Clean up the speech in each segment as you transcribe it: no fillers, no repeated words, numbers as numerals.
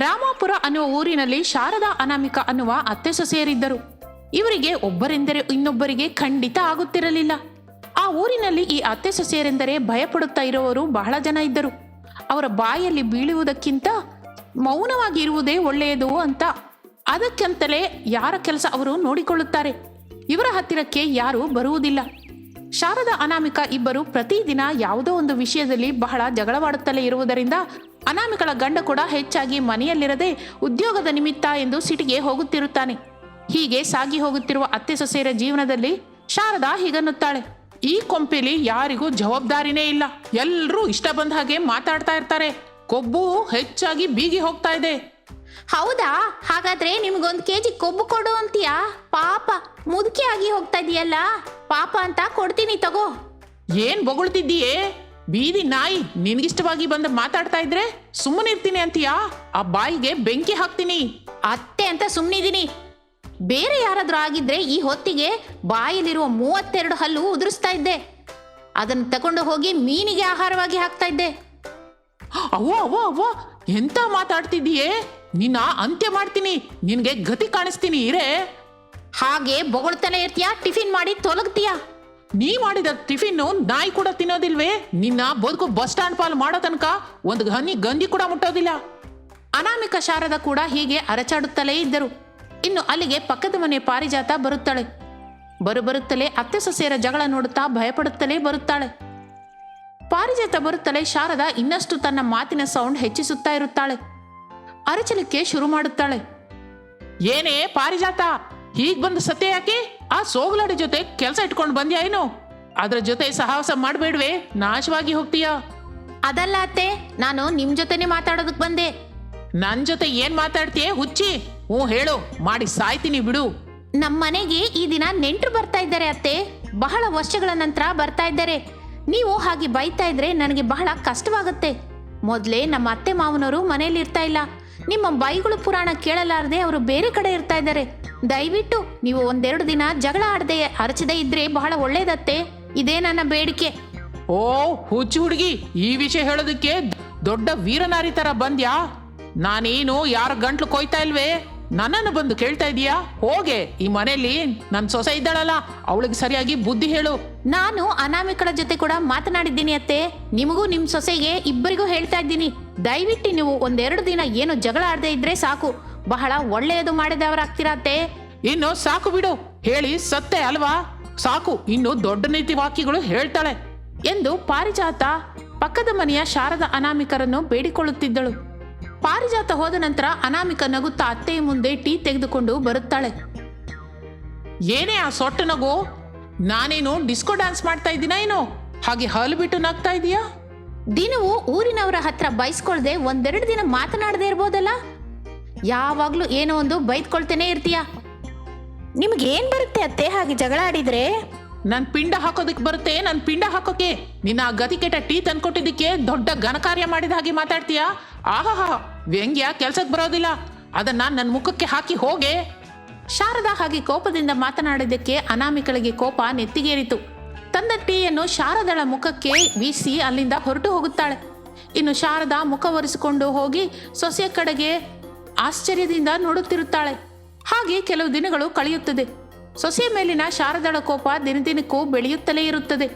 ರಾಮಾಪುರ ಅನ್ನುವ ಊರಿನಲ್ಲಿ ಶಾರದಾ ಅನಾಮಿಕ ಅನ್ನುವ ಅತ್ತೆ ಸೊಸೆಯರಿದ್ದರು. ಇವರಿಗೆ ಒಬ್ಬರೆಂದರೆ ಇನ್ನೊಬ್ಬರಿಗೆ ಖಂಡಿತ ಆಗುತ್ತಿರಲಿಲ್ಲ. ಆ ಊರಿನಲ್ಲಿ ಈ ಅತ್ತೆ ಸೊಸೆಯರೆಂದರೆ ಭಯಪಡುತ್ತಾ ಇರುವವರು ಬಹಳ ಜನ ಇದ್ದರು. ಅವರ ಬಾಯಲ್ಲಿ ಬೀಳುವುದಕ್ಕಿಂತ ಮೌನವಾಗಿ ಇರುವುದೇ ಒಳ್ಳೆಯದು ಅಂತ. ಅದಕ್ಕಂತಲೇ ಯಾರ ಕೆಲಸ ಅವರು ನೋಡಿಕೊಳ್ಳುತ್ತಾರೆ. ಇವರ ಹತ್ತಿರಕ್ಕೆ ಯಾರೂ ಬರುವುದಿಲ್ಲ. ಶಾರದಾ ಅನಾಮಿಕ ಇಬ್ಬರು ಪ್ರತಿದಿನ ಯಾವುದೋ ಒಂದು ವಿಷಯದಲ್ಲಿ ಬಹಳ ಜಗಳವಾಡುತ್ತಲೇ ಇರುವುದರಿಂದ ಅನಾಮಿಕಳ ಗಂಡ ಕೂಡ ಹೆಚ್ಚಾಗಿ ಮನೆಯಲ್ಲಿರದೆ ಉದ್ಯೋಗದ ನಿಮಿತ್ತ ಎಂದು ಸಿಟಿಗೆ ಹೋಗುತ್ತಿರುತ್ತಾನೆ. ಹೀಗೆ ಸಾಗಿ ಹೋಗುತ್ತಿರುವ ಅತ್ತೆ ಸೊಸೆಯರ ಜೀವನದಲ್ಲಿ ಶಾರದಾ ಹೀಗನ್ನುತ್ತಾಳೆ, ಈ ಕೊಂಪೆಲಿ ಯಾರಿಗೂ ಜವಾಬ್ದಾರಿನೇ ಇಲ್ಲ. ಎಲ್ಲರೂ ಇಷ್ಟ ಬಂದ ಹಾಗೆ ಮಾತಾಡ್ತಾ ಇರ್ತಾರೆ. ಕೊಬ್ಬು ಹೆಚ್ಚಾಗಿ ಬೀಗಿ ಹೋಗ್ತಾ ಇದೆ. ಹೌದಾ? ಹಾಗಾದ್ರೆ ನಿಮ್ಗೊಂದು ಕೆಜಿ ಕೊಬ್ಬು ಕೊಡು ಅಂತೀಯಾ? ಪಾಪ ಮುದುಕಿ ಆಗಿ ಹೋಗ್ತಾ ಇದೆಯಲ್ಲ, ಪಾಪ ಅಂತ ಕೊಡ್ತೀನಿ ತಗೋ. ಏನ್ ಬೊಗಳ್ತಿದ್ದೀಯೇ? ಬೀದಿ ನಾಯಿ, ನಿನ್ಗಿಷ್ಟವಾಗಿ ಬಂದು ಮಾತಾಡ್ತಾ ಇದ್ರೆ ಸುಮ್ಮನಿರ್ತೀನಿ ಅಂತೀಯಾ? ಆ ಬಾಯಿಗೆ ಬೆಂಕಿ ಹಾಕ್ತೀನಿ. ಅತ್ತೆ ಅಂತ ಸುಮ್ಮನಿದ್ದೀನಿ. ಬೇರೆ ಯಾರಾದ್ರೂ ಆಗಿದ್ರೆ ಈ ಹೊತ್ತಿಗೆ ಬಾಯಲ್ಲಿರುವ 32 ಹಲ್ಲು ಉದುರಿಸ್ತಾ ಇದ್ದೆ. ಅದನ್ನು ತಗೊಂಡು ಹೋಗಿ ಮೀನಿಗೆ ಆಹಾರವಾಗಿ ಹಾಕ್ತಾ ಇದ್ದೆ. ಅವ್ವ ಅವ್ವ ಅವ್ವ, ಎಂತ ಮಾತಾಡ್ತಿದ್ದೀಯೇ? ನಿನ್ನ ಅಂತ್ಯ ಮಾಡ್ತೀನಿ. ನಿನ್ಗೆ ಗತಿ ಕಾಣಿಸ್ತೀನಿ ಇರೇ. ಹಾಗೆ ಬೊಗಳ್ತಾನೆ ಇರ್ತೀಯಾ? ಟಿಫಿನ್ ಮಾಡಿ ತೊಲಗ್ತೀಯಾ? ನೀ ಮಾಡಿದ ಟಿಫಿನ್ ನಾಯಿ ಕೂಡ ತಿನ್ನೋದಿಲ್ವೇ? ನಿನ್ನ ಬದುಕು ಬಸ್ ಸ್ಟ್ಯಾಂಡ್ ಪಾಲು ಮಾಡೋ ತನಕ ಒಂದು ಹನಿ ಗಂಜಿ ಕೂಡ ಮುಟ್ಟೋದಿಲ್ಲ. ಅನಾಮಿಕ ಶಾರದಾ ಕೂಡ ಹೀಗೆ ಅರಚಾಡುತ್ತಲೇ ಇದ್ದರು. ಇನ್ನು ಅಲ್ಲಿಗೆ ಪಕ್ಕದ ಮನೆ ಪಾರಿಜಾತ ಬರುತ್ತಾಳೆ. ಬರುತ್ತಲೇ ಅತ್ತೆ ಸೊಸೆಯರ ಜಗಳ ನೋಡುತ್ತಾ ಭಯಪಡುತ್ತಲೇ ಬರುತ್ತಾಳೆ. ಪಾರಿಜಾತ ಬರುತ್ತಲೇ ಶಾರದಾ ಇನ್ನಷ್ಟು ತನ್ನ ಮಾತಿನ ಸೌಂಡ್ ಹೆಚ್ಚಿಸುತ್ತಾ ಇರುತ್ತಾಳೆ. ಅರಚಲಿಕ್ಕೆ ಶುರು ಮಾಡುತ್ತಾಳೆ. ಏನೇ ಪಾರಿಜಾತ, ಹೀಗ್ ಬಂದು ಸತ್ಯ ಯಾಕೆ? ಆ ಸೋಗಲಾಡಿ ಜೊತೆ ಕೆಲಸ ಇಟ್ಕೊಂಡು ಬಂದ್ಯಾ ಏನು? ಅದ್ರ ಜೊತೆ ಸಹವಾಸ ಮಾಡಬೇಡ್ವೆ, ನಾಶವಾಗಿ ಹೋಗ್ತೀಯಾ. ಅದಲ್ಲ ಅತ್ತೆ, ನಾನು ನಿಮ್ ಜೊತೆನೆ ಮಾತಾಡೋದಕ್ ಬಂದೆ. ನನ್ ಜೊತೆ ಏನ್ ಮಾತಾಡ್ತೀಯ ಹುಚ್ಚಿ? ಹ್ಞೂ ಹೇಳು, ಮಾಡಿ ಸಾಯ್ತೀನಿ ಬಿಡು. ನಮ್ಮ ಮನೆಗೆ ಈ ದಿನ ನೆಂಟರು ಬರ್ತಾ ಇದ್ದಾರೆ ಅತ್ತೆ. ಬಹಳ ವರ್ಷಗಳ ನಂತರ ಬರ್ತಾ ಇದ್ದಾರೆ. ನೀವು ಹಾಗೆ ಬೈತಾ ಇದ್ರೆ ನನಗೆ ಬಹಳ ಕಷ್ಟವಾಗುತ್ತೆ. ಮೊದಲೇ ನಮ್ಮ ಅತ್ತೆ ಮಾವನವರು ಮನೇಲಿ ಇರ್ತಾ ಇಲ್ಲ. ನಿಮ್ಮ ಬೈಗಳು ಪುರಾಣ ಕೇಳಲಾರದೆ ಅವರು ಬೇರೆ ಕಡೆ ಇರ್ತಾ ಇದ್ದಾರೆ. ದಯವಿಟ್ಟು ನೀವು 1-2 ದಿನ ಜಗಳ ಆಡದೆ ಅರಚದೆ ಇದ್ರೆ ಬಹಳ ಒಳ್ಳೇದತ್ತೆ. ಇದೇ ನನ್ನ ಬೇಡಿಕೆ. ಓ ಹುಚ್ಚು ಹುಡುಗಿ, ಈ ವಿಷಯ ಹೇಳೋದಕ್ಕೆ ದೊಡ್ಡ ವೀರನಾರಿ ತರ ಬಂದ್ಯಾ? ನಾನೇನು ಯಾರ ಗಂಟ್ಲು ಕೊಯ್ತಾ ಇಲ್ವೇ? ನನ್ನನ್ನು ಬಂದು ಕೇಳ್ತಾ ಇದೀಯಾ? ಹೋಗೆ, ಈ ಮನೆಯಲ್ಲಿ ನನ್ನ ಸೊಸೆ ಇದ್ದಾಳಲ್ಲ, ಅವಳಿಗೆ ಸರಿಯಾಗಿ ಬುದ್ಧಿ ಹೇಳು. ನಾನು ಅನಾಮಿಕಳ ಜೊತೆ ಕೂಡ ಮಾತನಾಡಿದ್ದೀನಿ ಅತ್ತೆ. ನಿಮಗೂ ನಿಮ್ ಸೊಸೆಗೆ ಇಬ್ಬರಿಗೂ ಹೇಳ್ತಾ ಇದ್ದೀನಿ, ದಯವಿಟ್ಟು ನೀವು 1-2 ದಿನ ಏನು ಜಗಳ ಆಡದೆ ಇದ್ರೆ ಸಾಕು. ಬಹಳ ಒಳ್ಳೆಯದು ಮಾಡಿದವರಾಗ್ತೀರಾ ಅತ್ತೆ. ಇನ್ನು ಸಾಕು ಬಿಡು, ಹೇಳಿ ಸತ್ತೆ ಅಲ್ವಾ? ಸಾಕು, ಇನ್ನು ದೊಡ್ಡ ನೀತಿ ವಾಕ್ಯಗಳು ಹೇಳ್ತಾಳೆ ಎಂದು ಪಾರಿಜಾತ ಪಕ್ಕದ ಮನೆಯ ಶಾರದಾ ಅನಾಮಿಕರನ್ನು ಬೇಡಿಕೊಳ್ಳುತ್ತಿದ್ದಳು. ಪಾರಿಜಾತ ಹೋದ ನಂತರ ಅನಾಮಿಕ ನಗುತ್ತಾ ಅತ್ತೆಯ ಮುಂದೆ ಟೀ ತೆಗೆದುಕೊಂಡು ಬರುತ್ತಾಳೆ. ಏನೇ ಆ ಸೊಟ್ಟ ನಗು? ನಾನೇನು ಡಿಸ್ಕೋ ಡ್ಯಾನ್ಸ್ ಮಾಡ್ತಾ ಇದ್ದೀನ ಏನೋ? ಹಾಗೆ ಹಲ್ಲು ಬಿಟ್ಟು ನಗ್ತಾ ಇದೀಯಾ? ದಿನವೂ ಊರಿನವರ ಹತ್ರ ಬೈಸ್ಕೊಳ್ದೆ 1-2 ದಿನ ಮಾತನಾಡದೆ ಇರ್ಬೋದಲ್ಲ? ಯಾವಾಗ್ಲೂ ಏನೋ ಒಂದು ಬೈದ್ಕೊಳ್ತೇನೆ ಇರ್ತೀಯ. ನಿಮ್ಗೇನ್ ಬರುತ್ತೆ ಅತ್ತೆ ಹಾಗೆ ಜಗಳ ಆಡಿದ್ರೆ? ನನ್ ಪಿಂಡ ಹಾಕೋದಕ್ಕೆ ಬರುತ್ತೆ, ನನ್ ಪಿಂಡ ಹಾಕೋಕೆ. ನಿನ್ನ ಗತಿ ಕೆಟ್ಟ ಟೀ ತಂದ್ಕೊಟ್ಟಿದ್ದಕ್ಕೆ ದೊಡ್ಡ ಘನಕಾರ್ಯ ಮಾಡಿದ ಹಾಗೆ ಮಾತಾಡ್ತೀಯಾ? ಆಹಾ, ವ್ಯಂಗ್ಯ ಕೆಲ್ಸಕ್ಕೆ ಬರೋದಿಲ್ಲ. ಅದನ್ನ ನನ್ನ ಮುಖಕ್ಕೆ ಹಾಕಿ ಹೋಗೆ. ಶಾರದಾ ಹಾಗೆ ಕೋಪದಿಂದ ಮಾತನಾಡಿದ್ದಕ್ಕೆ ಅನಾಮಿಕಳಿಗೆ ಕೋಪ ನೆತ್ತಿಗೇರಿತು. ತಂದ ಟೀಯನ್ನು ಶಾರದಳ ಮುಖಕ್ಕೆ ವೀಸಿ ಅಲ್ಲಿಂದ ಹೊರಟು ಹೋಗುತ್ತಾಳೆ. ಇನ್ನು ಶಾರದಾ ಮುಖ ಒರೆಸಿಕೊಂಡು ಹೋಗಿ ಸೊಸೆಯ ಕಡೆಗೆ ಆಶ್ಚರ್ಯದಿಂದ ನೋಡುತ್ತಿರುತ್ತಾಳೆ. ಹಾಗೆ ಕೆಲವು ದಿನಗಳು ಕಳೆಯುತ್ತದೆ. ಸೊಸೆಯ ಮೇಲಿನ ಶಾರದಳ ಕೋಪ ದಿನದಿನಕ್ಕೂ ಬೆಳೆಯುತ್ತಲೇ ಇರುತ್ತದೆ.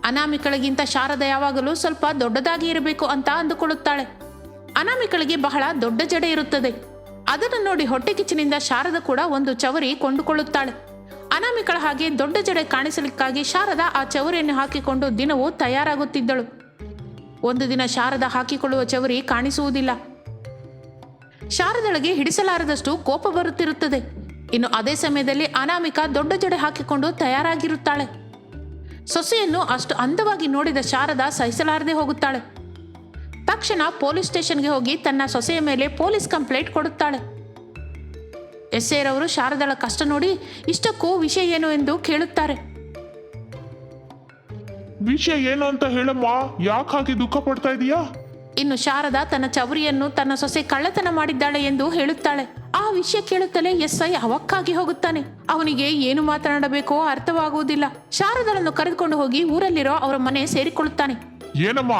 ಅನಾಮಿಕಳಿಗಿಂತ ಶಾರದಾ ಯಾವಾಗಲೂ ಸ್ವಲ್ಪ ದೊಡ್ಡದಾಗಿ ಇರಬೇಕು ಅಂತ ಅಂದುಕೊಳ್ಳುತ್ತಾಳೆ. ಅನಾಮಿಕಳಿಗೆ ಬಹಳ ದೊಡ್ಡ ಜಡೆ ಇರುತ್ತದೆ. ಅದನ್ನು ನೋಡಿ ಹೊಟ್ಟೆ ಕಿಚ್ಚಿನಿಂದ ಶಾರದಾ ಕೂಡ ಒಂದು ಚವರಿ ಕೊಂಡುಕೊಳ್ಳುತ್ತಾಳೆ. ಅನಾಮಿಕಳ ಹಾಗೆ ದೊಡ್ಡ ಜಡೆ ಕಾಣಿಸಲಿಕ್ಕಾಗಿ ಶಾರದಾ ಆ ಚವರಿಯನ್ನು ಹಾಕಿಕೊಂಡು ದಿನವೂ ತಯಾರಾಗುತ್ತಿದ್ದಳು. ಒಂದು ದಿನ ಶಾರದಾ ಹಾಕಿಕೊಳ್ಳುವ ಚವರಿ ಕಾಣಿಸುವುದಿಲ್ಲ. ಶಾರದಳಿಗೆ ಹಿಡಿಸಲಾರದಷ್ಟು ಕೋಪ ಬರುತ್ತಿರುತ್ತದೆ. ಇನ್ನು ಅದೇ ಸಮಯದಲ್ಲಿ ಅನಾಮಿಕ ದೊಡ್ಡ ಜಡೆ ಹಾಕಿಕೊಂಡು ತಯಾರಾಗಿರುತ್ತಾಳೆ. ಸೊಸೆಯನ್ನು ಅಷ್ಟು ಅಂದವಾಗಿ ನೋಡಿದ ಶಾರದಾ ಸಹಿಸಲಾರದೆ ಹೋಗುತ್ತಾಳೆ. ತಕ್ಷಣ ಪೊಲೀಸ್ ಸ್ಟೇಷನ್ಗೆ ಹೋಗಿ ತನ್ನ ಸೊಸೆಯ ಮೇಲೆ ಪೊಲೀಸ್ ಕಂಪ್ಲೇಂಟ್ ಕೊಡುತ್ತಾಳೆ. ಎಸ್ಐರವರು ಶಾರದಳ ಕಷ್ಟ ನೋಡಿ ಇಷ್ಟಕ್ಕೂ ವಿಷಯ ಏನು ಎಂದು ಕೇಳುತ್ತಾರೆ. ವಿಷಯ ಏನು ಅಂತ ಹೇಳಮ್ಮ, ಯಾಕೆ ಹಾಗೆ ದುಃಖ ಪಡ್ತಾ ಇದೀಯಾ? ಇನ್ನು ಶಾರದಾ ತನ್ನ ಚವರಿಯನ್ನು ತನ್ನ ಸೊಸೆ ಕಳ್ಳತನ ಮಾಡಿದ್ದಾಳೆ ಎಂದು ಹೇಳುತ್ತಾಳೆ. ಆ ವಿಷಯ ಕೇಳುತ್ತಲೇ ಎಸ್ಐ ಅವಕ್ಕಾಗಿ ಹೋಗುತ್ತಾನೆ. ಅವನಿಗೆ ಏನು ಮಾತನಾಡಬೇಕೋ ಅರ್ಥವಾಗುವುದಿಲ್ಲ. ಶಾರದಳನ್ನು ಕರೆದುಕೊಂಡು ಹೋಗಿ ಊರಲ್ಲಿರೋ ಅವರ ಮನೆ ಸೇರಿಕೊಳ್ಳುತ್ತಾನೆ. ಏನಮ್ಮ,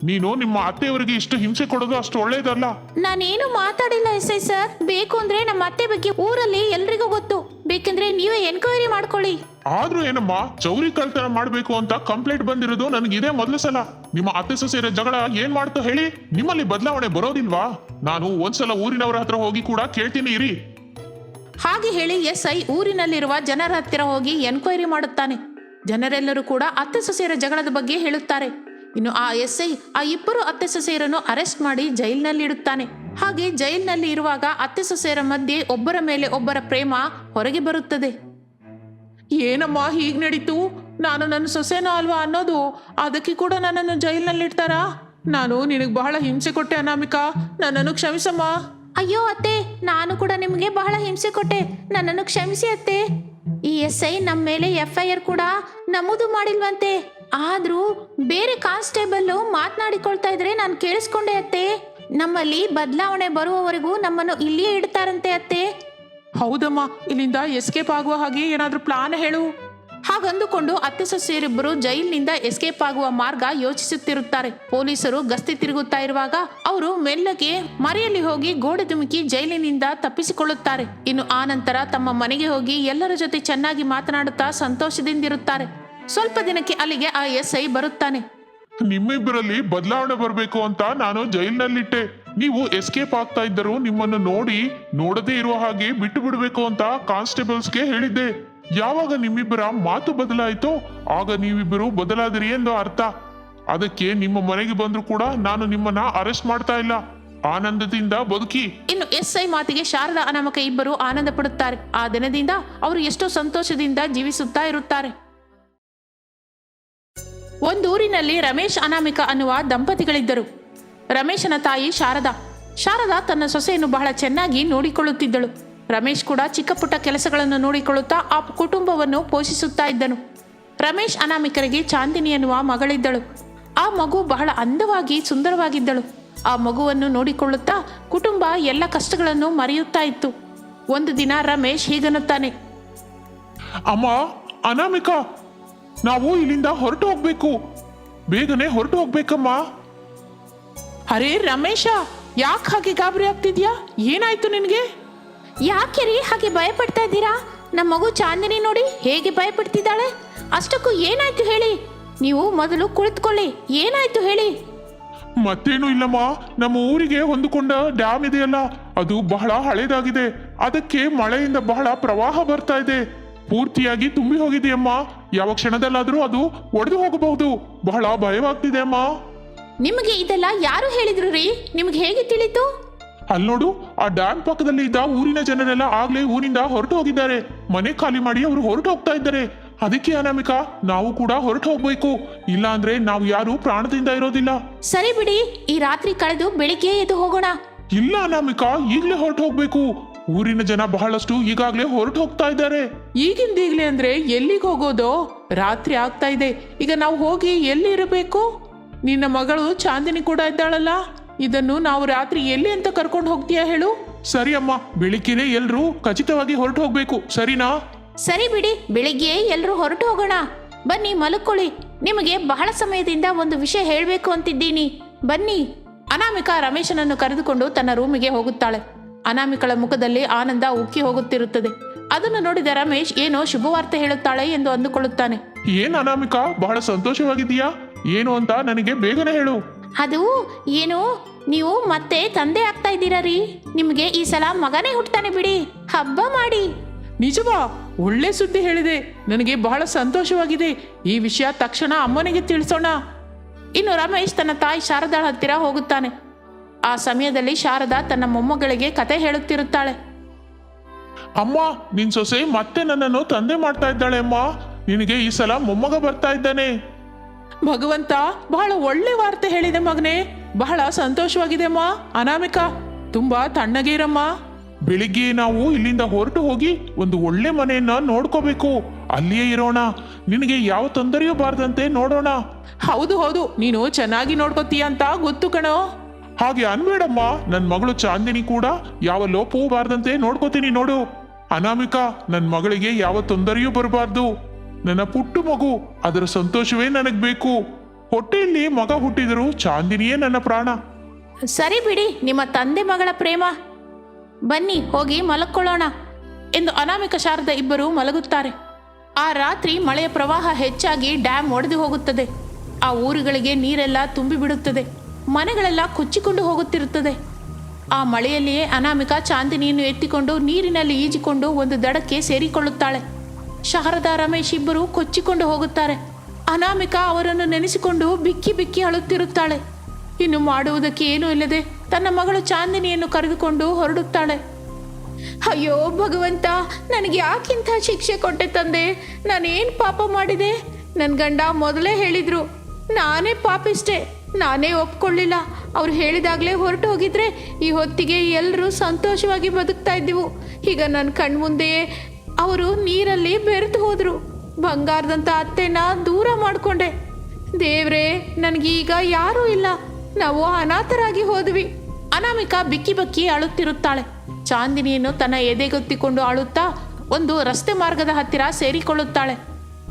ನೀನು ನಿಮ್ಮ ಅತ್ತೆಯವರಿಗೆ ಇಷ್ಟು ಹಿಂಸೆ ಕೊಡೋದು ಅಷ್ಟು ಒಳ್ಳೇದಲ್ಲ. ನಾನೇನು ಮಾತಾಡಿಲ್ಲ ಎಸ್ ಐ ಸರ್. ಬೇಕು ಅಂದ್ರೆ ನಮ್ಮ ಅತ್ತೆ ಬಗ್ಗೆ ಊರಲ್ಲಿ ಎಲ್ರಿಗೂ ಗೊತ್ತು. ಬೇಕಂದ್ರೆ ನೀವೇ ಎನ್ಕ್ವೈರಿ ಮಾಡ್ಕೊಳ್ಳಿ. ಆದ್ರೂ ಏನಮ್ಮ, ಚೌರಿ ಕಳ್ತನ ಮಾಡ್ಬೇಕು ಅಂತ ಕಂಪ್ಲೇಂಟ್ ಬಂದಿರೋದು ನನಗೆ ಇದೇ ಮೊದಲ ಸಲ. ನಿಮ್ಮ ಅತ್ತೆ ಸೊಸೆಯರ ಜಗಳ ಏನ್ ಮಾಡ್ತೋ ಹೇಳಿ? ನಿಮ್ಮಲ್ಲಿ ಬದಲಾವಣೆ ಬರೋದಿಲ್ವಾ? ನಾನು ಒಂದ್ಸಲ ಊರಿನವರ ಹತ್ರ ಹೋಗಿ ಕೂಡ ಕೇಳ್ತೀನಿ ಇರಿ. ಹಾಗೆ ಹೇಳಿ ಎಸ್ ಐ ಊರಿನಲ್ಲಿರುವ ಜನರ ಹತ್ತಿರ ಹೋಗಿ ಎನ್ಕ್ವೈರಿ ಮಾಡುತ್ತಾನೆ. ಜನರೆಲ್ಲರೂ ಕೂಡ ಅತ್ತೆ ಸೊಸೆಯರ ಜಗಳದ ಬಗ್ಗೆ ಹೇಳುತ್ತಾರೆ. ಇನ್ನು ಆ ಎಸ್ ಐ ಆ ಇಬ್ಬರು ಅತ್ತೆ ಸೊಸೆಯರನ್ನು ಅರೆಸ್ಟ್ ಮಾಡಿ ಜೈಲಿನಲ್ಲಿ ಇಡುತ್ತಾನೆ. ಹಾಗೆ ಜೈಲಿನಲ್ಲಿ ಇರುವಾಗ ಅತ್ತೆ ಸೊಸೆಯರ ಮಧ್ಯೆ ಒಬ್ಬರ ಮೇಲೆ ಒಬ್ಬರ ಪ್ರೇಮ ಹೊರಗೆ ಬರುತ್ತದೆ. ಏನಮ್ಮ ಹೀಗ್ ನಡೀತು? ನಾನು ನನ್ನ ಸೊಸೆನ ಅಲ್ವಾ ಅನ್ನೋದು, ಅದಕ್ಕೆ ಕೂಡ ನನ್ನನ್ನು ಜೈಲಿನಲ್ಲಿ ಇಡ್ತಾರಾ? ನಾನು ನಿನಗೆ ಬಹಳ ಹಿಂಸೆ ಕೊಟ್ಟೆ ಅನಾಮಿಕಾ, ನನ್ನನ್ನು ಕ್ಷಮಿಸಮ್ಮ. ಅಯ್ಯೋ ಅತ್ತೆ, ನಾನು ಕೂಡ ನಿಮಗೆ ಬಹಳ ಹಿಂಸೆ ಕೊಟ್ಟೆ, ನನ್ನನ್ನು ಕ್ಷಮಿಸಿ ಅತ್ತೆ. ಈ ಎಸ್ ಐ ನಮ್ಮ ಮೇಲೆ FIR ಕೂಡ ನಮೂದು ಮಾಡಿಲ್ವಂತೆ. ಆದ್ರೂ ಬೇರೆ ಕಾನ್ಸ್ಟೇಬಲ್ ಮಾತನಾಡಿಕೊಳ್ತಾ ಇದ್ರೆ ನಾನು ಕೇಳಿಸ್ಕೊಂಡೆ ಅತ್ತೆ. ನಮ್ಮಲ್ಲಿ ಬದಲಾವಣೆ ಬರುವವರೆಗೂ ನಮ್ಮನ್ನು ಇಲ್ಲಿಯೇ ಇಡ್ತಾರಂತೆ ಅತ್ತೆ. ಹೌದಮ್ಮ, ಇಲ್ಲಿಂದ ಎಸ್ಕೇಪ್ ಆಗುವ ಹಾಗೆ ಏನಾದ್ರೂ ಪ್ಲಾನ್ ಹೇಳು. ಹಾಗಂದುಕೊಂಡು ಅತ್ತೆ ಸೊಸೆಯರಿಬ್ಬರು ಜೈಲಿನಿಂದ ಎಸ್ಕೇಪ್ ಆಗುವ ಮಾರ್ಗ ಯೋಚಿಸುತ್ತಿರುತ್ತಾರೆ. ಪೊಲೀಸರು ಗಸ್ತಿ ತಿರುಗುತ್ತಾ ಇರುವಾಗ ಅವರು ಮೆಲ್ಲಗೆ ಮರೆಯಲ್ಲಿ ಹೋಗಿ ಗೋಡೆ ಧುಮುಕಿ ಜೈಲಿನಿಂದ ತಪ್ಪಿಸಿಕೊಳ್ಳುತ್ತಾರೆ. ಇನ್ನು ಆ ನಂತರ ತಮ್ಮ ಮನೆಗೆ ಹೋಗಿ ಎಲ್ಲರ ಜೊತೆ ಚೆನ್ನಾಗಿ ಮಾತನಾಡುತ್ತಾ ಸಂತೋಷದಿಂದಿರುತ್ತಾರೆ. ಸ್ವಲ್ಪ ದಿನಕ್ಕೆ ಅಲ್ಲಿಗೆ ಆ SI ಬರುತ್ತಾನೆ. ನಿಮ್ಮಿಬ್ಬರಲ್ಲಿ ಬದಲಾವಣೆ ಬರಬೇಕು ಅಂತ ನಾನು ಜೈಲಿನಲ್ಲಿಟ್ಟೆ. ನೀವು ಎಸ್ಕೇಪ್ ಆಗ್ತಾ ಇದ್ದರು ನಿಮ್ಮನ್ನು ನೋಡದೇ ಇರುವ ಹಾಗೆ ಬಿಟ್ಟು ಬಿಡಬೇಕು ಅಂತ ಕಾನ್ಸ್ಟೇಬಲ್ಸ್ಗೆ ಹೇಳಿದ್ದೆ. ಯಾವಾಗ ನಿಮ್ಮಿಬ್ಬರ ಮಾತು ಬದಲಾಯಿತೋ ಆಗ ನೀವಿಬ್ಬರು ಬದಲಾದಿರಿ ಎಂದು ಅರ್ಥ. ಅದಕ್ಕೆ ನಿಮ್ಮ ಮನೆಗೆ ಬಂದ್ರು ಕೂಡ ನಾನು ನಿಮ್ಮನ್ನ ಅರೆಸ್ಟ್ ಮಾಡ್ತಾ ಇಲ್ಲ. ಆನಂದದಿಂದ ಬದುಕಿ. ಇನ್ನು SI ಮಾತಿಗೆ ಶಾರದಾ ಅನಾಮಿಕ ಇಬ್ಬರು ಆನಂದ ಪಡುತ್ತಾರೆ. ಆ ದಿನದಿಂದ ಅವರು ಎಷ್ಟೋ ಸಂತೋಷದಿಂದ ಜೀವಿಸುತ್ತಾ ಇರುತ್ತಾರೆ. ಒಂದೂರಿನಲ್ಲಿ ರಮೇಶ್ ಅನಾಮಿಕ ಅನ್ನುವ ದಂಪತಿಗಳಿದ್ದರು. ರಮೇಶನ ತಾಯಿ ಶಾರದಾ ತನ್ನ ಸೊಸೆಯನ್ನು ಬಹಳ ಚೆನ್ನಾಗಿ ನೋಡಿಕೊಳ್ಳುತ್ತಿದ್ದಳು. ರಮೇಶ್ ಕೂಡ ಚಿಕ್ಕ ಪುಟ್ಟ ಕೆಲಸಗಳನ್ನು ನೋಡಿಕೊಳ್ಳುತ್ತಾ ಆ ಕುಟುಂಬವನ್ನು ಪೋಷಿಸುತ್ತಾ ಇದ್ದನು. ರಮೇಶ್ ಅನಾಮಿಕರಿಗೆ ಚಾಂದಿನಿ ಎನ್ನುವ ಮಗಳಿದ್ದಳು. ಆ ಮಗು ಬಹಳ ಅಂದವಾಗಿ ಸುಂದರವಾಗಿದ್ದಳು. ಆ ಮಗುವನ್ನು ನೋಡಿಕೊಳ್ಳುತ್ತಾ ಕುಟುಂಬ ಎಲ್ಲ ಕಷ್ಟಗಳನ್ನು ಮರೆಯುತ್ತಾ ಇತ್ತು. ಒಂದು ದಿನ ರಮೇಶ್ ಹೀಗನ್ನುತ್ತಾನೆ. ಅಮ್ಮ, ಅನಾಮಿಕಾ, ನಾವು ಇಲ್ಲಿಂದ ಹೊರಟು ಹೋಗ್ಬೇಕು. ಬೇಗನೆ ಹೊರಟು ಹೋಗ್ಬೇಕಮ್ಮ. ಅರೇ ರಮೇಶ, ಯಾಕೆ ಹಾಗೆ ಗಾಬರಿ ಆಗ್ತಿದ್ಯಾ? ಏನಾಯ್ತು ನಿನಗೆ? ಯಾಕೆ ರೀ ಹಾಗೆ ಭಯಪಡ್ತಾ ಇದ್ದೀರಾ? ನಮ್ಮ ಮಗು ಚಾಂದಿನಿ ನೋಡಿ ಹೇಗೆ ಭಯಪಡ್ತಿದ್ದಾಳೆ. ಅಷ್ಟಕ್ಕೂ ಏನಾಯ್ತು ಹೇಳಿ? ನೀವು ಮೊದಲು ಕುಳಿತುಕೊಳ್ಳಿ. ಏನಾಯ್ತು ಹೇಳಿ? ಮತ್ತೇನು ಇಲ್ಲಮ್ಮ, ನಮ್ಮ ಊರಿಗೆ ಹೊಂದಿಕೊಂಡ ಡ್ಯಾಮ್ ಇದೆಯಲ್ಲ, ಅದು ಬಹಳ ಹಳೇದಾಗಿದೆ. ಅದಕ್ಕೆ ಮಳೆಯಿಂದ ಬಹಳ ಪ್ರವಾಹ ಬರ್ತಾ ಇದೆ. ಪೂರ್ತಿಯಾಗಿ ತುಂಬಿ ಹೋಗಿದೆಯಮ್ಮ. ಯಾವ ಕ್ಷಣದಲ್ಲಾದ್ರೂ ಅದು ಒಡೆದು ಹೋಗಬಹುದು. ಬಹಳ ಭಯವಾಗ್ತಿದೆ ಅಮ್ಮ. ನಿಮಗೆ ಇದೆಲ್ಲ ಯಾರು ಹೇಳಿದ್ರು ರೀ? ನಿಮ್ಗೆ ಹೇಗೆ ತಿಳಿತು? ಅಲ್ಲಿ ನೋಡು, ಆ ಡ್ಯಾಮ್ ಪಕ್ಕದಲ್ಲಿ ಇದ್ದ ಊರಿನ ಜನರೆಲ್ಲ ಆಗ್ಲೇ ಊರಿಂದ ಹೊರಟು ಹೋಗಿದ್ದಾರೆ. ಮನೆ ಖಾಲಿ ಮಾಡಿ ಅವರು ಹೊರಟು ಹೋಗ್ತಾ ಇದ್ದಾರೆ. ಅದಕ್ಕೆ ಅನಾಮಿಕಾ, ನಾವು ಕೂಡ ಹೊರಟು ಹೋಗ್ಬೇಕು. ಇಲ್ಲ ಅಂದ್ರೆ ನಾವು ಯಾರು ಪ್ರಾಣದಿಂದ ಇರೋದಿಲ್ಲ. ಸರಿ ಬಿಡಿ, ಈ ರಾತ್ರಿ ಕಳೆದು ಬೆಳಿಗ್ಗೆ ಎದ್ದು ಹೋಗೋಣ. ಇಲ್ಲ ಅನಾಮಿಕಾ, ಈಗ್ಲೇ ಹೊರಟು ಹೋಗ್ಬೇಕು. ಊರಿನ ಜನ ಬಹಳಷ್ಟು ಈಗಾಗ್ಲೇ ಹೊರಟು ಹೋಗ್ತಾ ಇದ್ದಾರೆ. ಈಗಿಂದೀಗ್ಲೇ ಅಂದ್ರೆ ಎಲ್ಲಿಗೆ ಹೋಗೋದು? ರಾತ್ರಿ ಆಗ್ತಾ ಇದೆ. ಈಗ ನಾವು ಹೋಗಿ ಎಲ್ಲಿ ಇರಬೇಕು? ನಿನ್ನ ಮಗಳು ಚಾಂದಿನಿ ಕೂಡ ಇದ್ದಾಳಲ್ಲ, ಇದನ್ನು ನಾವು ರಾತ್ರಿ ಎಲ್ಲಿ ಅಂತ ಕರ್ಕೊಂಡು ಹೋಗ್ತೀಯಾ ಹೇಳು? ಸರಿ ಅಮ್ಮ, ಬೆಳಿಗ್ಗೆನೆ ಎಲ್ರೂ ಖಚಿತವಾಗಿ ಹೊರಟು ಹೋಗ್ಬೇಕು, ಸರಿನಾ? ಸರಿ ಬಿಡಿ, ಬೆಳಿಗ್ಗೆ ಎಲ್ಲರೂ ಹೊರಟು ಹೋಗೋಣ. ಬನ್ನಿ ಮಲ್ಕೊಳ್ಳಿ. ನಿಮಗೆ ಬಹಳ ಸಮಯದಿಂದ ಒಂದು ವಿಷಯ ಹೇಳಬೇಕು ಅಂತಿದ್ದೀನಿ. ಬನ್ನಿ. ಅನಾಮಿಕಾ ರಮೇಶನನ್ನು ಕರೆದುಕೊಂಡು ತನ್ನ ರೂಮಿಗೆ ಹೋಗುತ್ತಾಳೆ. ಅನಾಮಿಕಳ ಮುಖದಲ್ಲಿ ಆನಂದ ಉಕ್ಕಿ ಹೋಗುತ್ತಿರುತ್ತದೆ. ಅದನ್ನು ನೋಡಿದ ರಮೇಶ್ ಏನೋ ಶುಭವಾರ್ತೆ ಹೇಳುತ್ತಾಳೆ ಎಂದು ಅಂದುಕೊಳ್ಳುತ್ತಾನೆ. ಏನ್ ಅನಾಮಿಕಾ, ಬಹಳ ಸಂತೋಷವಾಗಿದೀಯಾ? ಏನು ಅಂತ ನನಗೆ ಬೇಗನೆ ಹೇಳು. ಅದು ಏನು, ನೀವು ಮತ್ತೆ ತಂದೆ ಆಗ್ತಾ ಇದ್ದೀರಾ ರೀ. ನಿಮಗೆ ಈ ಸಲ ಮಗನೇ ಹುಟ್ಟತಾನೆ ಬಿಡಿ. ಹಬ್ಬ ಮಾಡಿ. ನಿಜವಾ? ಒಳ್ಳೆ ಸುದ್ದಿ ಹೇಳಿದೆ. ನನಗೆ ಬಹಳ ಸಂತೋಷವಾಗಿದೆ. ಈ ವಿಷಯ ತಕ್ಷಣ ಅಮ್ಮನಿಗೆ ತಿಳಿಸೋಣ. ಇನ್ನು ರಮೇಶ್ ತನ್ನ ತಾಯಿ ಶಾರದಾಳ ಹತ್ತಿರ ಹೋಗುತ್ತಾನೆ. ಆ ಸಮಯದಲ್ಲಿ ಶಾರದಾ ತನ್ನ ಮೊಮ್ಮಗಳಿಗೆ ಕತೆ ಹೇಳುತ್ತಿರುತ್ತಾಳೆ. ಅಮ್ಮ, ನಿನ್ ಸೊಸೆ ಮತ್ತೆ ನನ್ನನ್ನು ತಂದೆ ಮಾಡ್ತಾ ಇದ್ದಾಳೆ ಅಮ್ಮ. ನಿನಗೆ ಈ ಸಲ ಮೊಮ್ಮಗ ಬರ್ತಾ ಇದ್ದಾನೆ. ಭಗವಂತ, ಬಹಳ ಒಳ್ಳೆ ವಾರ್ತೆ ಹೇಳಿದೆ ಮಗನೇ. ಬಹಳ ಸಂತೋಷವಾಗಿದೆ ಅಮ್ಮ. ಅನಾಮಿಕಾ, ತುಂಬಾ ತಣ್ಣಗೆ ಇರಮ್ಮ. ಬೆಳಿಗ್ಗೆ ನಾವು ಇಲ್ಲಿಂದ ಹೊರಟು ಹೋಗಿ ಒಂದು ಒಳ್ಳೆ ಮನೆಯನ್ನ ನೋಡ್ಕೋಬೇಕು. ಅಲ್ಲಿಯೇ ಇರೋಣ. ನಿನಗೆ ಯಾವ ತೊಂದರೆಯೂ ಬಾರದಂತೆ ನೋಡೋಣ. ಹೌದು ಹೌದು, ನೀನು ಚೆನ್ನಾಗಿ ನೋಡ್ಕೋತೀಯ ಅಂತ ಗೊತ್ತು ಕಣೋ. ಹಾಗೆ ಅನ್ಬೇಡಮ್ಮ. ನನ್ನ ಮಗಳು ಚಾಂದಿನಿ ಕೂಡ ಯಾವ ಲೋಪವೂ ಬಾರದಂತೆ ನೋಡ್ಕೋತೀನಿ ನೋಡು. ಅನಾಮಿಕಾ, ನನ್ನ ಮಗಳಿಗೆ ಯಾವ ತೊಂದರೆಯೂ ಬರಬಾರ್ದು. ನನ್ನ ಪುಟ್ಟು ಮಗು, ಅದರ ಸಂತೋಷವೇ ನನಗ್ ಬೇಕು. ಹೊಟ್ಟೆಯಲ್ಲಿ ಮಗ ಹುಟ್ಟಿದರೂ ಚಾಂದಿನಿಯೇ ನನ್ನ ಪ್ರಾಣ. ಸರಿ ಬಿಡಿ, ನಿಮ್ಮ ತಂದೆ ಮಗಳ ಪ್ರೇಮ. ಬನ್ನಿ ಹೋಗಿ ಮಲಕ್ಕೊಳ್ಳೋಣ ಎಂದು ಅನಾಮಿಕ ಶಾರದಾ ಇಬ್ಬರು ಮಲಗುತ್ತಾರೆ. ಆ ರಾತ್ರಿ ಮಳೆಯ ಪ್ರವಾಹ ಹೆಚ್ಚಾಗಿ ಡ್ಯಾಮ್ ಒಡೆದು ಹೋಗುತ್ತದೆ. ಆ ಊರುಗಳಿಗೆ ನೀರೆಲ್ಲ ತುಂಬಿ ಬಿಡುತ್ತದೆ. ಮನೆಗಳೆಲ್ಲ ಕೊಚ್ಚಿಕೊಂಡು ಹೋಗುತ್ತಿರುತ್ತದೆ. ಆ ಮಳೆಯಲ್ಲಿಯೇ ಅನಾಮಿಕ ಚಾಂದಿನಿಯನ್ನು ಎತ್ತಿಕೊಂಡು ನೀರಿನಲ್ಲಿ ಈಜಿಕೊಂಡು ಒಂದು ದಡಕ್ಕೆ ಸೇರಿಕೊಳ್ಳುತ್ತಾಳೆ. ಶಾರದಾ ರಮೇಶ್ ಇಬ್ಬರು ಕೊಚ್ಚಿಕೊಂಡು ಹೋಗುತ್ತಾರೆ. ಅನಾಮಿಕ ಅವರನ್ನು ನೆನೆಸಿಕೊಂಡು ಬಿಕ್ಕಿ ಬಿಕ್ಕಿ ಅಳುತ್ತಿರುತ್ತಾಳೆ. ಇನ್ನು ಮಾಡುವುದಕ್ಕೆ ಏನೂ ಇಲ್ಲದೆ ತನ್ನ ಮಗಳು ಚಾಂದಿನಿಯನ್ನು ಕರೆದುಕೊಂಡು ಹೊರಡುತ್ತಾಳೆ. ಅಯ್ಯೋ ಭಗವಂತ, ನನಗೆ ಯಾಕಿಂಥ ಶಿಕ್ಷೆ ಕೊಟ್ಟೆ ತಂದೆ? ನಾನೇನು ಪಾಪ ಮಾಡಿದೆ? ನನ್ನ ಗಂಡ ಮೊದಲೇ ಹೇಳಿದ್ರು ನಾನೇ ಪಾಪಿಷ್ಟೆ. ನಾನೇ ಒಪ್ಕೊಳ್ಳಿಲ್ಲ. ಅವ್ರು ಹೇಳಿದಾಗಲೇ ಹೊರಟು ಹೋಗಿದ್ರೆ ಈ ಹೊತ್ತಿಗೆ ಎಲ್ಲರೂ ಸಂತೋಷವಾಗಿ ಬದುಕ್ತಾ ಇದ್ದೀವು. ಈಗ ನನ್ನ ಕಣ್ಮುಂದೆಯೇ ಅವರು ನೀರಲ್ಲಿ ಬೆರೆತು ಹೋದರು. ಬಂಗಾರದಂಥ ಅತ್ತೆನ ದೂರ ಮಾಡಿಕೊಂಡೆ. ದೇವ್ರೇ, ನನಗೀಗ ಯಾರೂ ಇಲ್ಲ. ನಾವು ಅನಾಥರಾಗಿ ಹೋದ್ವಿ. ಅನಾಮಿಕ ಬಿಕ್ಕಿ ಬಕ್ಕಿ ಅಳುತ್ತಿರುತ್ತಾಳೆ. ಚಾಂದಿನಿಯನ್ನು ತನ್ನ ಎದೆಗೊತ್ತಿಕೊಂಡು ಅಳುತ್ತಾ ಒಂದು ರಸ್ತೆ ಮಾರ್ಗದ ಹತ್ತಿರ ಸೇರಿಕೊಳ್ಳುತ್ತಾಳೆ.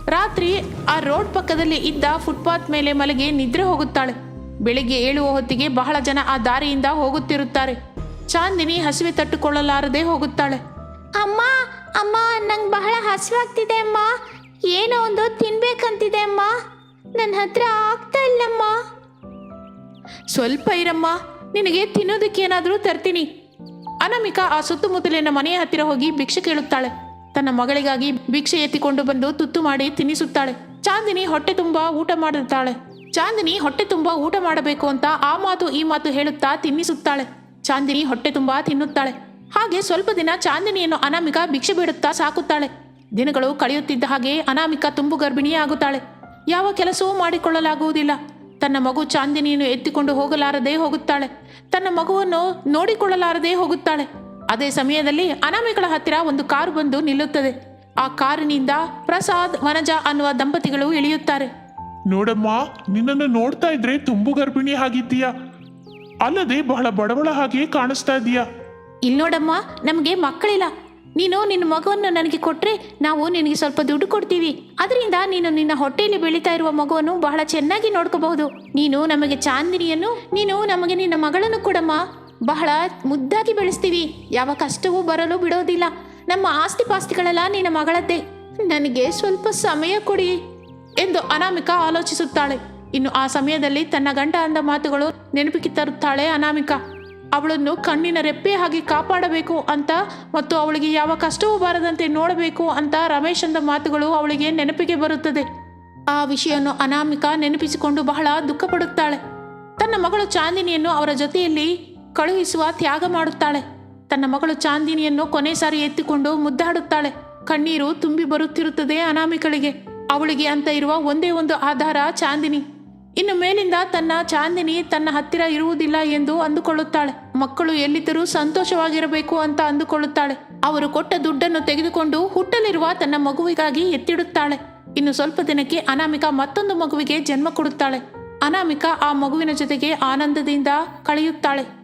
ರಾತ್ರಿ ಆ ರೋಡ್ ಪಕ್ಕದಲ್ಲಿ ಇದ್ದ ಫುಟ್ಪಾತ್ ಮೇಲೆ ಮಲಗಿ ನಿದ್ರೆ ಹೋಗುತ್ತಾಳೆ. ಬೆಳಿಗ್ಗೆ ಏಳುವ ಹೊತ್ತಿಗೆ ಬಹಳ ಜನ ಆ ದಾರಿಯಿಂದ ಹೋಗುತ್ತಿರುತ್ತಾರೆ. ಚಾಂದಿನಿ ಹಸಿವೆ ತಟ್ಟುಕೊಳ್ಳಲಾರದೆ ಹೋಗುತ್ತಾಳೆ. ಅಮ್ಮ ಅಮ್ಮ, ನಂಗೆ ಬಹಳ ಹಸಿವಾಗ್ತಿದೆ ಅಮ್ಮ. ಏನೋ ಒಂದು ತಿನ್ಬೇಕಂತಿದೆ ಅಮ್ಮ. ನನ್ನ ಹತ್ರ ಆಗ್ತಾ ಇಲ್ಲಮ್ಮ. ಸ್ವಲ್ಪ ಇರಮ್ಮ, ನಿನಗೆ ತಿನ್ನೋದಕ್ಕೆ ಏನಾದರೂ ತರ್ತೀನಿ. ಅನಾಮಿಕ ಆ ಸುತ್ತಮುತ್ತಲಿನ ಮನೆಯ ಹತ್ತಿರ ಹೋಗಿ ಭಿಕ್ಷೆ ಕೇಳುತ್ತಾಳೆ. ತನ್ನ ಮಗಳಿಗಾಗಿ ಭಿಕ್ಷೆ ಎತ್ತಿಕೊಂಡು ಬಂದು ತುತ್ತು ಮಾಡಿ ತಿನ್ನಿಸುತ್ತಾಳೆ. ಚಾಂದಿನಿ ಹೊಟ್ಟೆ ತುಂಬ ಊಟ ಮಾಡುತ್ತಾಳೆ. ಚಾಂದಿನಿ ಹೊಟ್ಟೆ ತುಂಬ ಊಟ ಮಾಡಬೇಕು ಅಂತ ಆ ಮಾತು ಈ ಮಾತು ಹೇಳುತ್ತಾ ತಿನ್ನಿಸುತ್ತಾಳೆ. ಚಾಂದಿನಿ ಹೊಟ್ಟೆ ತುಂಬ ತಿನ್ನುತ್ತಾಳೆ. ಹಾಗೆ ಸ್ವಲ್ಪ ದಿನ ಚಾಂದಿನಿಯನ್ನು ಅನಾಮಿಕ ಭಿಕ್ಷೆ ಬೇಡುತ್ತಾ ಸಾಕುತ್ತಾಳೆ. ದಿನಗಳು ಕಳೆಯುತ್ತಿದ್ದ ಹಾಗೆ ಅನಾಮಿಕ ತುಂಬು ಗರ್ಭಿಣಿಯೇ ಆಗುತ್ತಾಳೆ. ಯಾವ ಕೆಲಸವೂ ಮಾಡಿಕೊಳ್ಳಲಾಗುವುದಿಲ್ಲ. ತನ್ನ ಮಗು ಚಾಂದಿನಿಯನ್ನು ಎತ್ತಿಕೊಂಡು ಹೋಗಲಾರದೆ ಹೋಗುತ್ತಾಳೆ. ತನ್ನ ಮಗುವನ್ನು ನೋಡಿಕೊಳ್ಳಲಾರದೆ ಹೋಗುತ್ತಾಳೆ. ಅದೇ ಸಮಯದಲ್ಲಿ ಅನಾಮಿಕಳ ಹತ್ತಿರ ಒಂದು ಕಾರು ಬಂದು ನಿಲ್ಲುತ್ತದೆ. ಆ ಕಾರಿನಿಂದ ಪ್ರಸಾದ್, ವನಜಾ ಅನ್ನುವ ದಂಪತಿಗಳು ಇಳಿಯುತ್ತಾರೆ. ನೋಡಮ್ಮ, ನಿನ್ನನ್ನು ನೋಡ್ತಾ ಇದ್ರೆ ತುಂಬು ಗರ್ಭಿಣಿ ಆಗಿದ್ದೀಯಾ, ಅಲ್ಲದೆ ಬಹಳ ಬಡವಳ ಹಾಗೆ ಕಾಣಿಸ್ತಾ ಇದೀಯಾ. ಇಲ್ಲಿ ನೋಡಮ್ಮ, ನಮಗೆ ಮಕ್ಕಳಿಲ್ಲ. ನೀನು ನಿನ್ನ ಮಗುವನ್ನು ನನಗೆ ಕೊಟ್ಟರೆ ನಾವು ನಿನಗೆ ಸ್ವಲ್ಪ ದುಡ್ಡು ಕೊಡ್ತೀವಿ. ಅದರಿಂದ ನೀನು ನಿನ್ನ ಹೊಟ್ಟೆಯಲ್ಲಿ ಬೆಳೀತಾ ಇರುವ ಮಗುವನ್ನು ಬಹಳ ಚೆನ್ನಾಗಿ ನೋಡ್ಕೋಬಹುದು. ನೀನು ನಮಗೆ ಚಾಂದಿನಿಯನ್ನು, ನೀನು ನಮಗೆ ನಿನ್ನ ಮಗಳನ್ನು ಕೊಡಮ್ಮ. ಬಹಳ ಮುದ್ದಾಗಿ ಬೆಳೆಸ್ತೀವಿ. ಯಾವ ಕಷ್ಟವೂ ಬರಲು ಬಿಡೋದಿಲ್ಲ. ನಮ್ಮ ಆಸ್ತಿ ಪಾಸ್ತಿಗಳೆಲ್ಲ ನಿನ್ನ ಮಗಳದ್ದೇ. ನನಗೆ ಸ್ವಲ್ಪ ಸಮಯ ಕೊಡಿ ಎಂದು ಅನಾಮಿಕ ಆಲೋಚಿಸುತ್ತಾಳೆ. ಇನ್ನು ಆ ಸಮಯದಲ್ಲಿ ತನ್ನ ಗಂಡ ಅಂದ ಮಾತುಗಳು ನೆನಪಿಗೆ ತರುತ್ತಾಳೆ ಅನಾಮಿಕ. ಅವಳನ್ನು ಕಣ್ಣಿನ ರೆಪ್ಪೆ ಹಾಗೆ ಕಾಪಾಡಬೇಕು ಅಂತ ಮತ್ತು ಅವಳಿಗೆ ಯಾವ ಕಷ್ಟವೂ ಬಾರದಂತೆ ನೋಡಬೇಕು ಅಂತ ರಮೇಶ್ ಅಂದ ಮಾತುಗಳು ಅವಳಿಗೆ ನೆನಪಿಗೆ ಬರುತ್ತದೆ. ಆ ವಿಷಯವನ್ನು ಅನಾಮಿಕ ನೆನಪಿಸಿಕೊಂಡು ಬಹಳ ದುಃಖ ಪಡುತ್ತಾಳೆ. ತನ್ನ ಮಗಳು ಚಾಂದಿನಿಯನ್ನು ಅವರ ಜೊತೆಯಲ್ಲಿ ಕಳುಹಿಸುವ ತ್ಯಾಗ ಮಾಡುತ್ತಾಳೆ. ತನ್ನ ಮಗಳು ಚಾಂದಿನಿಯನ್ನು ಕೊನೆ ಸಾರಿ ಎತ್ತಿಕೊಂಡು ಮುದ್ದಾಡುತ್ತಾಳೆ. ಕಣ್ಣೀರು ತುಂಬಿ ಬರುತ್ತಿರುತ್ತದೆ ಅನಾಮಿಕಳಿಗೆ. ಅವಳಿಗೆ ಅಂತ ಇರುವ ಒಂದೇ ಒಂದು ಆಧಾರ ಚಾಂದಿನಿ. ಇನ್ನು ಮೇಲಿಂದ ತನ್ನ ಚಾಂದಿನಿ ತನ್ನ ಹತ್ತಿರ ಇರುವುದಿಲ್ಲ ಎಂದು ಅಂದುಕೊಳ್ಳುತ್ತಾಳೆ. ಮಕ್ಕಳು ಎಲ್ಲಿದ್ದರೂ ಸಂತೋಷವಾಗಿರಬೇಕು ಅಂತ ಅಂದುಕೊಳ್ಳುತ್ತಾಳೆ. ಅವರು ಕೊಟ್ಟ ದುಡ್ಡನ್ನು ತೆಗೆದುಕೊಂಡು ಹುಟ್ಟಲಿರುವ ತನ್ನ ಮಗುವಿಗಾಗಿ ಎತ್ತಿಡುತ್ತಾಳೆ. ಇನ್ನು ಸ್ವಲ್ಪ ದಿನಕ್ಕೆ ಅನಾಮಿಕ ಮತ್ತೊಂದು ಮಗುವಿಗೆ ಜನ್ಮ ಕೊಡುತ್ತಾಳೆ. ಅನಾಮಿಕ ಆ ಮಗುವಿನ ಜೊತೆಗೆ ಆನಂದದಿಂದ ಕಳೆಯುತ್ತಾಳೆ.